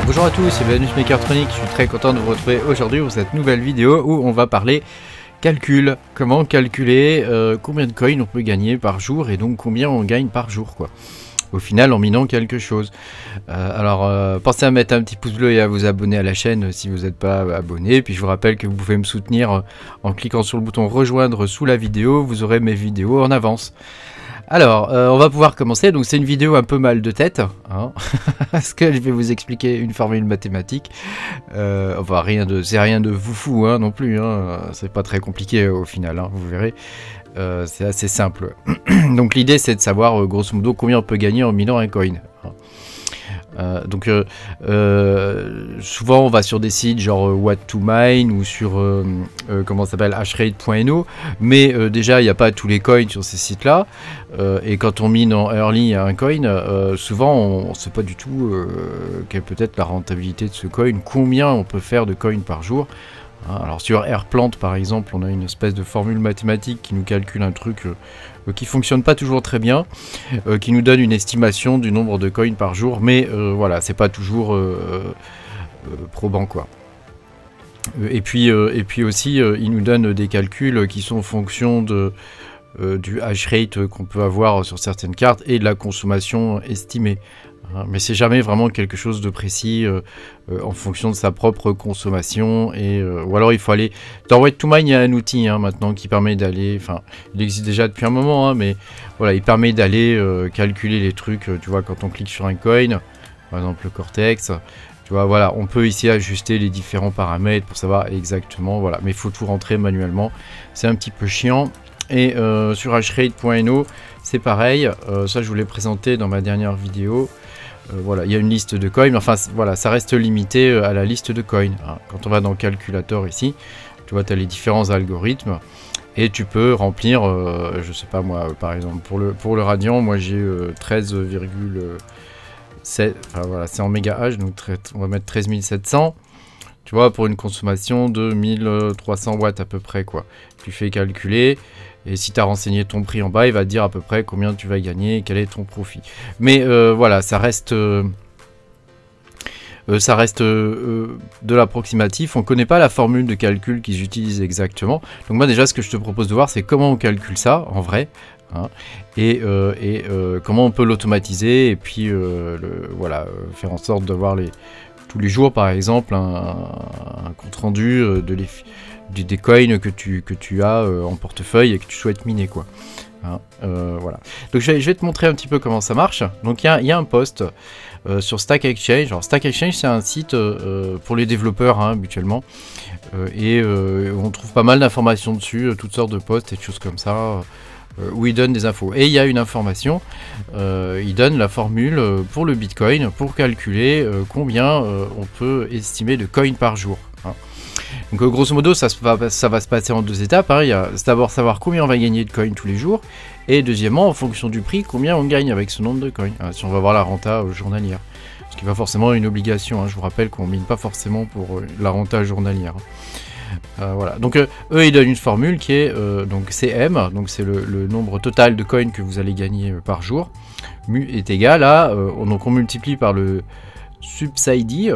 Bonjour à tous, c'est Venus Mechatronic, je suis très content de vous retrouver aujourd'hui pour cette nouvelle vidéo où on va parler calcul. Comment calculer combien de coins on peut gagner par jour et donc combien on gagne par jour quoi. Au final en minant quelque chose. Pensez à mettre un petit pouce bleu et à vous abonner à la chaîne si vous n'êtes pas abonné. Puis je vous rappelle que vous pouvez me soutenir en cliquant sur le bouton rejoindre sous la vidéo, vous aurez mes vidéos en avance. Alors, on va pouvoir commencer. Donc, c'est une vidéo un peu mal de tête, hein, parce que je vais vous expliquer une formule mathématique. Enfin, c'est rien de foufou hein, non plus. Hein, c'est pas très compliqué au final. Hein, vous verrez, c'est assez simple. Donc, l'idée, c'est de savoir grosso modo combien on peut gagner en minant un coin. Souvent on va sur des sites genre What to Mine ou sur comment ça s'appelle hashrate.no, mais déjà il n'y a pas tous les coins sur ces sites là, et quand on mine en early un coin, souvent on ne sait pas du tout quelle peut être la rentabilité de ce coin, combien on peut faire de coins par jour. Alors sur Airplant par exemple, on a une espèce de formule mathématique qui nous calcule un truc qui fonctionne pas toujours très bien, qui nous donne une estimation du nombre de coins par jour, mais voilà, c'est pas toujours probant quoi. Et puis aussi, il nous donne des calculs qui sont en fonction du hash rate qu'on peut avoir sur certaines cartes et de la consommation estimée. Mais c'est jamais vraiment quelque chose de précis en fonction de sa propre consommation, ou alors il faut aller dans What to Mine. Il y a un outil maintenant qui permet d'aller, enfin il existe déjà depuis un moment, mais voilà, il permet d'aller calculer les trucs. Tu vois, quand on clique sur un coin, par exemple le Cortex, tu vois, voilà, on peut ici ajuster les différents paramètres pour savoir exactement, voilà, mais il faut tout rentrer manuellement, c'est un petit peu chiant. Et sur hashrate.no c'est pareil, ça je vous l'ai présenté dans ma dernière vidéo. Voilà, il y a une liste de coins, mais enfin voilà, ça reste limité à la liste de coins. Quand on va dans le calculateur ici, tu vois, tu as les différents algorithmes et tu peux remplir, je sais pas moi, par exemple pour le radian, moi j'ai 13,7, enfin voilà, c'est en méga H, donc on va mettre 13 700. Tu vois, pour une consommation de 1300 watts à peu près quoi. Tu fais calculer. Et si tu as renseigné ton prix en bas, il va te dire à peu près combien tu vas gagner et quel est ton profit. Mais voilà, ça reste de l'approximatif. On ne connaît pas la formule de calcul qu'ils utilisent exactement. Donc moi déjà, ce que je te propose de voir, c'est comment on calcule ça en vrai. Hein, et comment on peut l'automatiser. Et puis voilà, faire en sorte d'avoir tous les jours, par exemple, un compte rendu des coins que tu as en portefeuille et que tu souhaites miner quoi. Voilà. Donc je vais te montrer un petit peu comment ça marche. Donc il y a un post sur Stack Exchange. Alors Stack Exchange c'est un site pour les développeurs habituellement, et on trouve pas mal d'informations dessus, toutes sortes de posts et de choses comme ça, où il donne des infos. Et il y a une information, il donne la formule pour le Bitcoin pour calculer combien on peut estimer de coins par jour. Donc grosso modo ça va se passer en deux étapes. Il y a d'abord savoir combien on va gagner de coins tous les jours, et deuxièmement en fonction du prix combien on gagne avec ce nombre de coins, si on va voir la renta journalière, ce qui n'est pas forcément une obligation. Je vous rappelle qu'on mine pas forcément pour la renta journalière. Voilà, donc eux ils donnent une formule qui est donc CM, donc c'est le nombre total de coins que vous allez gagner par jour. Mu est égal à donc on multiplie par le subsidy.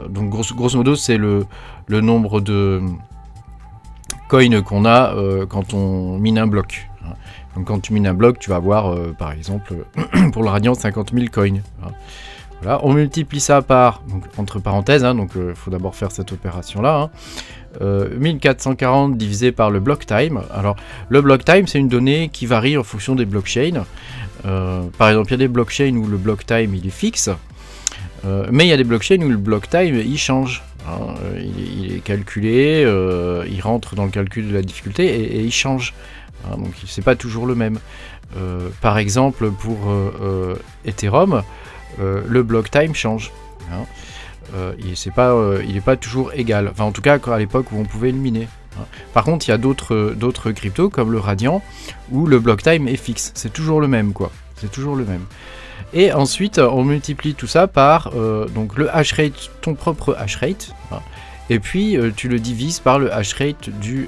Donc grosso modo c'est le nombre de coins qu'on a quand on mine un bloc. Donc quand tu mines un bloc, tu vas avoir par exemple pour le radian 50 000 coins. Voilà, on multiplie ça par, donc, entre parenthèses, donc il faut d'abord faire cette opération là. 1440 divisé par le block time. Alors le block time c'est une donnée qui varie en fonction des blockchains. Par exemple il y a des blockchains où le block time il est fixe. Mais il y a des blockchains où le block time il change, il est calculé, il rentre dans le calcul de la difficulté et il change, donc c'est pas toujours le même. Par exemple pour Ethereum, le block time change, il n'est pas toujours égal, enfin en tout cas à l'époque où on pouvait le miner. Par contre il y a d'autres cryptos comme le Radian où le block time est fixe, c'est toujours le même quoi, c'est toujours le même. Et ensuite on multiplie tout ça par donc le hash rate, ton propre hash rate, et puis tu le divises par le hash rate du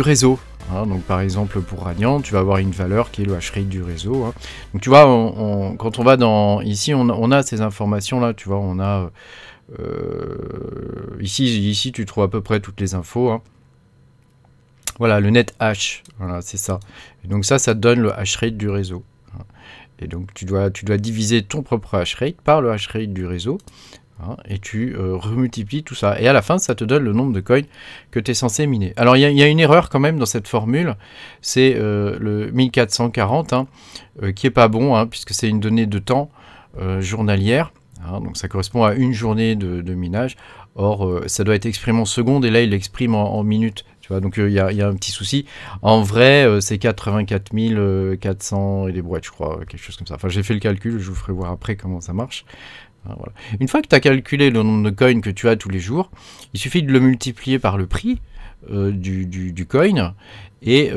réseau. Hein. Donc par exemple pour Radiant, tu vas avoir une valeur qui est le hash rate du réseau. Hein. Donc tu vois, quand on va dans... Ici, on a ces informations-là, tu vois, on a... ici, tu trouves à peu près toutes les infos. Hein. Voilà, le net hash, voilà, c'est ça. Et donc ça te donne le hash rate du réseau. Hein. Et donc tu dois diviser ton propre hash rate par le hash rate du réseau. Hein, et tu remultiplies tout ça. Et à la fin, ça te donne le nombre de coins que tu es censé miner. Alors, il y a une erreur quand même dans cette formule. C'est le 1440, hein, qui est pas bon, hein, puisque c'est une donnée de temps journalière. Hein, donc, ça correspond à une journée de minage. Or, ça doit être exprimé en secondes, et là, il l'exprime en minutes. Tu vois, donc, il y a un petit souci. En vrai, c'est 84 400 et des brouettes, je crois, quelque chose comme ça. Enfin, j'ai fait le calcul, je vous ferai voir après comment ça marche. Voilà. Une fois que tu as calculé le nombre de coins que tu as tous les jours, il suffit de le multiplier par le prix du coin et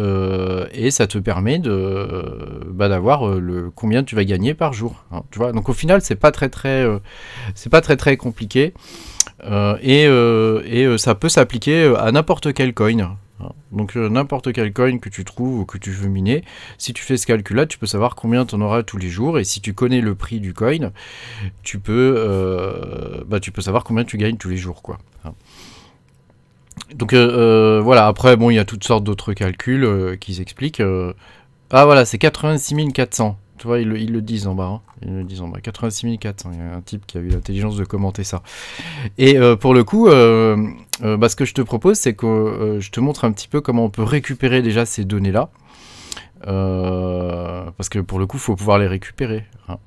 ça te permet d'avoir combien tu vas gagner par jour. Hein, tu vois. Donc au final, c'est pas très compliqué et ça peut s'appliquer à n'importe quel coin. Donc n'importe quel coin que tu trouves ou que tu veux miner, si tu fais ce calcul là, tu peux savoir combien tu en auras tous les jours, et si tu connais le prix du coin, tu peux savoir combien tu gagnes tous les jours, quoi. Donc voilà, après bon, il y a toutes sortes d'autres calculs qu'ils expliquent. Ah voilà, c'est 86 400. Tu vois, ils le disent en bas. Hein. Ils le disent en bas. 86 400. Il y a un type qui a eu l'intelligence de commenter ça. Et pour le coup, ce que je te propose, c'est que je te montre un petit peu comment on peut récupérer déjà ces données-là. Parce que pour le coup, il faut pouvoir les récupérer. Hein.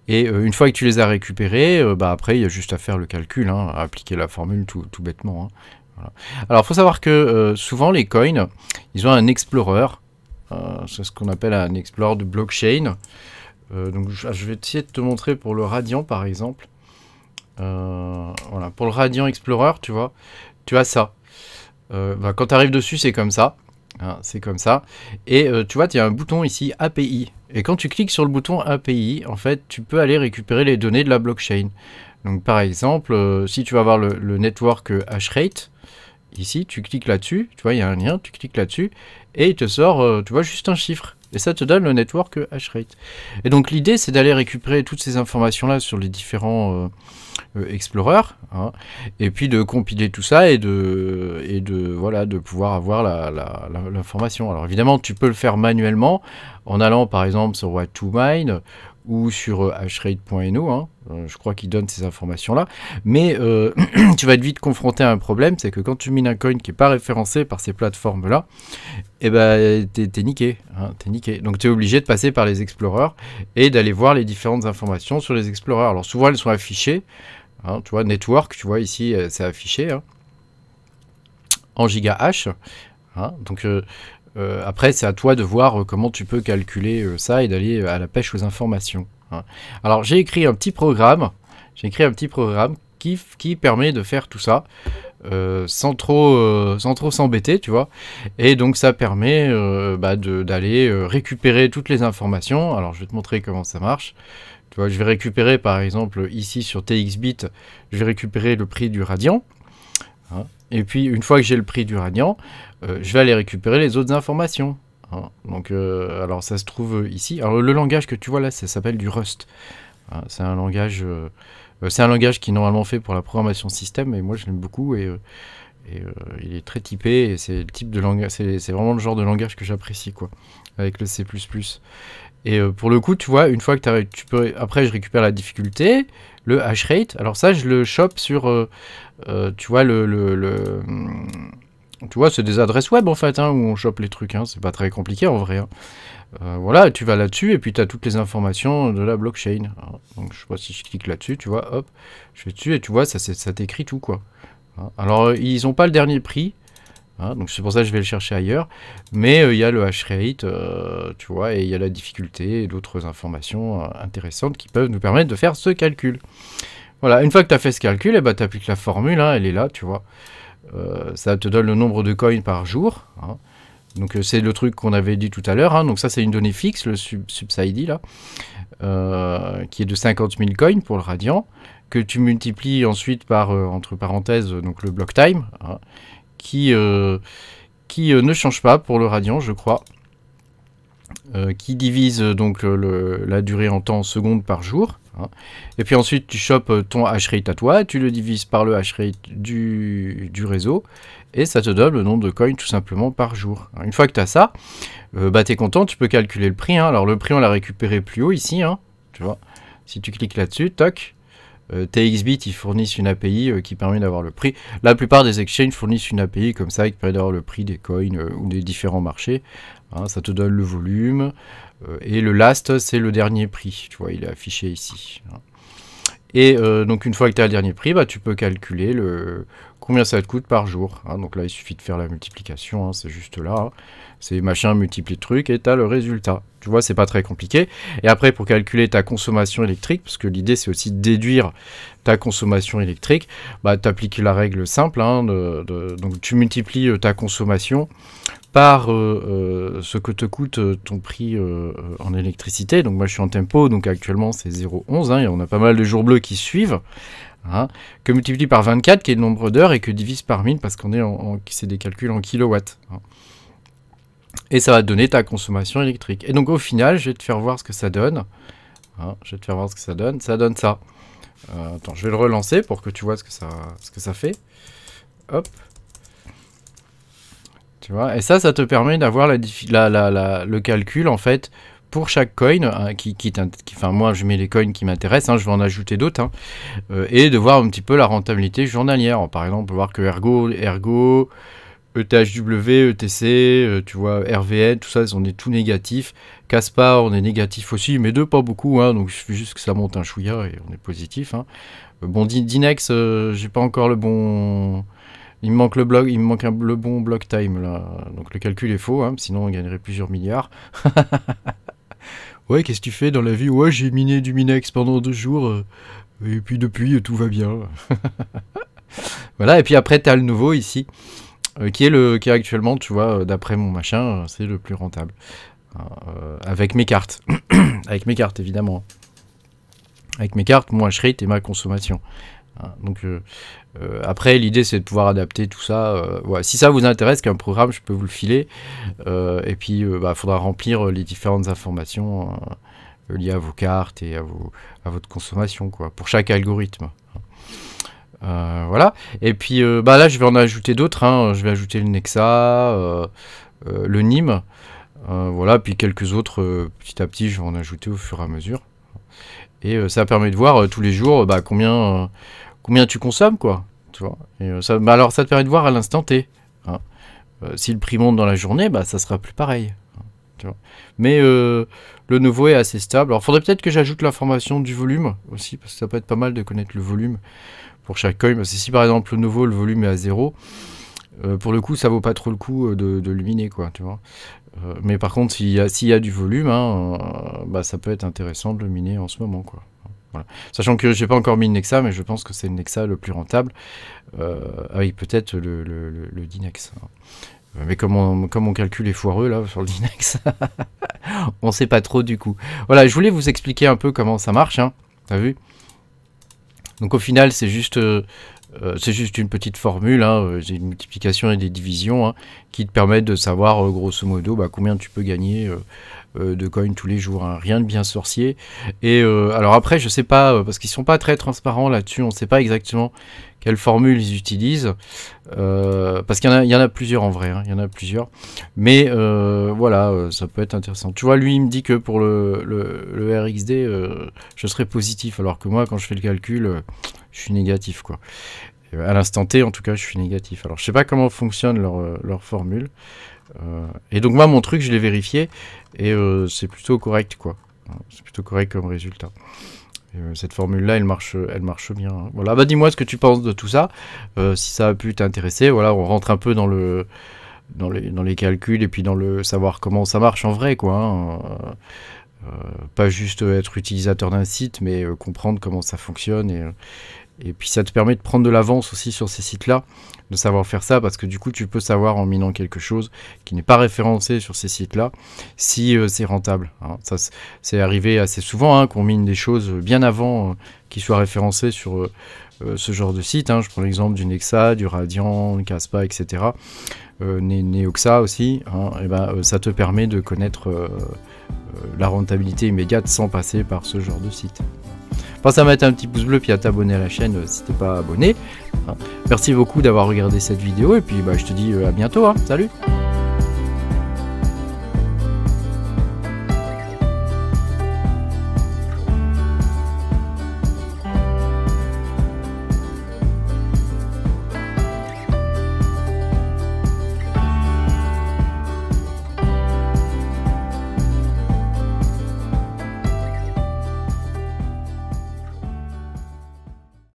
Et une fois que tu les as récupérées, après, il y a juste à faire le calcul, hein, à appliquer la formule tout bêtement. Hein. Voilà. Alors, il faut savoir que souvent, les coins, ils ont un explorer. C'est ce qu'on appelle un explorer de blockchain. Donc je vais essayer de te montrer pour le Radiant par exemple. Voilà, pour le Radiant Explorer, tu vois, tu as ça. Quand tu arrives dessus, c'est comme ça. Hein, c'est comme ça. Et tu vois, il y a un bouton ici API. Et quand tu cliques sur le bouton API, en fait, tu peux aller récupérer les données de la blockchain. Donc par exemple, si tu vas voir le network hashrate, ici, tu cliques là-dessus, tu vois, il y a un lien, tu cliques là-dessus, et il te sort, tu vois, juste un chiffre. Et ça te donne le network hashrate. Et donc l'idée, c'est d'aller récupérer toutes ces informations-là sur les différents explorers, hein, et puis de compiler tout ça et de pouvoir avoir l'information. Alors évidemment, tu peux le faire manuellement en allant par exemple sur What2Mine ou sur hashrate.no, hein, je crois qu'il donne ces informations-là, mais tu vas être vite confronté à un problème, c'est que quand tu mines un coin qui n'est pas référencé par ces plateformes-là, eh ben, t'es niqué, hein, t'es niqué. Donc tu es obligé de passer par les explorers et d'aller voir les différentes informations sur les explorers. Alors souvent elles sont affichées, hein, tu vois, network, tu vois ici, c'est affiché, hein, en gigahash, hein, donc... après, c'est à toi de voir comment tu peux calculer ça et d'aller à la pêche aux informations. Hein. Alors, j'ai écrit un petit programme. Qui permet de faire tout ça sans trop s'embêter, tu vois. Et donc, ça permet d'aller récupérer toutes les informations. Alors, je vais te montrer comment ça marche. Tu vois, je vais récupérer, par exemple, ici sur TXBit, je vais récupérer le prix du Radiant. Hein. Et puis, une fois que j'ai le prix du Radiant, je vais aller récupérer les autres informations. Hein. Donc, alors ça se trouve ici. Alors, le langage que tu vois là, ça s'appelle du Rust. Hein, c'est un langage qui est normalement fait pour la programmation système, mais moi je l'aime beaucoup et il est très typé. Et c'est le type de langage, c'est vraiment le genre de langage que j'apprécie, quoi, avec le C++. Et pour le coup, tu vois, une fois que après je récupère la difficulté, le hash rate. Alors ça, je le chope sur, tu vois, tu vois, c'est des adresses web en fait, hein, où on chope les trucs, hein, c'est pas très compliqué en vrai. Hein. Voilà, tu vas là-dessus et puis tu as toutes les informations de la blockchain. Hein. Donc je sais pas si je clique là-dessus, tu vois, hop, je vais dessus et tu vois, ça t'écrit tout, quoi. Hein. Alors ils ont pas le dernier prix, hein, donc c'est pour ça que je vais le chercher ailleurs, mais il y a le hash rate, tu vois, et il y a la difficulté et d'autres informations intéressantes qui peuvent nous permettre de faire ce calcul. Voilà, une fois que tu as fait ce calcul, eh ben, tu appliques la formule, hein, elle est là, tu vois. Ça te donne le nombre de coins par jour. Hein. Donc c'est le truc qu'on avait dit tout à l'heure. Hein. Donc ça c'est une donnée fixe, le subsidy là, qui est de 50 000 coins pour le Radiant, que tu multiplies ensuite par, entre parenthèses, donc le block time, hein, qui qui ne change pas pour le radian, je crois. Qui divise donc la durée en temps en secondes par jour. Hein. Et puis ensuite, tu chopes ton hash rate à toi, tu le divises par le hash rate du réseau, et ça te donne le nombre de coins tout simplement par jour. Alors, une fois que tu as ça, bah, tu es content, tu peux calculer le prix. Hein. Alors le prix, on l'a récupéré plus haut ici. Hein. Tu vois, si tu cliques là-dessus, toc. TXBit, ils fournissent une API qui permet d'avoir le prix. La plupart des exchanges fournissent une API comme ça qui permet d'avoir le prix des coins ou des différents marchés. Hein, ça te donne le volume. Et le last, c'est le dernier prix. Tu vois, il est affiché ici. Hein. Et donc une fois que tu as le dernier prix, bah, tu peux calculer combien ça te coûte par jour. Hein. Donc là, il suffit de faire la multiplication. Hein, c'est juste là. Hein. C'est machin, multiplie truc et tu as le résultat. Tu vois, c'est pas très compliqué. Et après, pour calculer ta consommation électrique, parce que l'idée, c'est aussi de déduire ta consommation électrique, bah, tu appliques la règle simple. Hein, donc, tu multiplies ta consommation par ce que te coûte ton prix en électricité. Donc, moi, je suis en tempo, donc actuellement, c'est 0,11. Hein, et on a pas mal de jours bleus qui suivent. Hein, que multiplie par 24, qui est le nombre d'heures, et que divise par 1000, parce qu'on est c'est des calculs en kilowatts. Hein. Et ça va te donner ta consommation électrique. Et donc au final, je vais te faire voir ce que ça donne. Hein, je vais te faire voir ce que ça donne. Ça donne ça. Attends, je vais le relancer pour que tu vois ce que ça fait. Hop. Tu vois. Et ça te permet d'avoir le calcul en fait pour chaque coin. Hein, enfin moi je mets les coins qui m'intéressent. Hein, je vais en ajouter d'autres. Hein, et de voir un petit peu la rentabilité journalière. Alors, par exemple, voir que Ergo, ETHW, ETC, tu vois, RVN, tout ça, on est tout négatif. Caspar, on est négatif aussi, mais pas beaucoup, hein, donc il suffit juste que ça monte un chouïa et on est positif. Hein. Bon, Dinex, j'ai pas encore le bon... Il me manque le bon block time, là. Donc le calcul est faux, hein, sinon on gagnerait plusieurs milliards. Ouais, qu'est-ce que tu fais dans la vie? Ouais, j'ai miné du Minex pendant 2 jours, et puis depuis, tout va bien. Voilà, et puis après, tu as le nouveau ici. Qui est actuellement, tu vois, d'après mon machin, c'est le plus rentable. Avec mes cartes. Avec mes cartes, évidemment. Avec mes cartes, mon hash rate et ma consommation. Donc, après, l'idée, c'est de pouvoir adapter tout ça. Ouais. Si ça vous intéresse, qu'un programme, je peux vous le filer. Et puis, il faudra remplir les différentes informations liées à vos cartes et à votre consommation, quoi, pour chaque algorithme. Voilà, et puis là je vais en ajouter d'autres, hein. Je vais ajouter le Nexa, le NIM, voilà, puis quelques autres petit à petit je vais en ajouter au fur et à mesure. Et ça permet de voir tous les jours combien tu consommes, quoi, tu vois. Et, alors ça te permet de voir à l'instant T. Hein. Si le prix monte dans la journée, ça sera plus pareil. Hein, tu vois. Mais le nouveau est assez stable. Alors faudrait peut-être que j'ajoute l'information du volume aussi, parce que ça peut être pas mal de connaître le volume pour chaque coin, parce que si par exemple le nouveau, le volume est à 0, pour le coup ça vaut pas trop le coup de le miner, quoi, tu vois. Mais par contre s'il y a du volume, hein, ça peut être intéressant de le miner en ce moment, quoi. Voilà. Sachant que j'ai pas encore mis le Nexa, mais je pense que c'est le Nexa le plus rentable, avec peut-être le Dinex. Mais comme mon calcul est foireux là sur le Dinex, on sait pas trop du coup. Voilà, je voulais vous expliquer un peu comment ça marche, hein, t'as vu? Donc au final, c'est juste une petite formule, hein, j'ai une multiplication et des divisions, hein, qui te permettent de savoir grosso modo combien tu peux gagner de coins tous les jours. Hein. Rien de bien sorcier. Et alors après, je sais pas, parce qu'ils sont pas très transparents là-dessus, on sait pas exactement quelle formule ils utilisent, parce qu'il y en a plusieurs en vrai, hein, il y en a plusieurs. Mais voilà, ça peut être intéressant. Tu vois, lui, il me dit que pour le RXD, je serai positif, alors que moi, quand je fais le calcul, je suis négatif, quoi. À l'instant T, en tout cas, je suis négatif. Alors, je sais pas comment fonctionne leur formule. Et donc, moi, mon truc, je l'ai vérifié, et c'est plutôt correct, quoi. C'est plutôt correct comme résultat. Cette formule-là, elle marche bien. Hein. Voilà, dis-moi ce que tu penses de tout ça. Si ça a pu t'intéresser, voilà, on rentre un peu dans les calculs et puis dans le savoir comment ça marche en vrai, quoi. Hein. Pas juste être utilisateur d'un site, mais comprendre comment ça fonctionne. Et puis ça te permet de prendre de l'avance aussi sur ces sites-là, de savoir faire ça, parce que du coup tu peux savoir en minant quelque chose qui n'est pas référencé sur ces sites-là, si c'est rentable. Hein. Ça, c'est arrivé assez souvent, hein, qu'on mine des choses bien avant qu'ils soient référencés sur ce genre de site, hein. Je prends l'exemple du Nexa, du Radiant, du Caspa, etc. Neoxa aussi, hein, et ben, ça te permet de connaître la rentabilité immédiate sans passer par ce genre de site. Pense à mettre un petit pouce bleu puis à t'abonner à la chaîne si t'es pas abonné. Hein. Merci beaucoup d'avoir regardé cette vidéo et puis bah, je te dis à bientôt. Hein. Salut!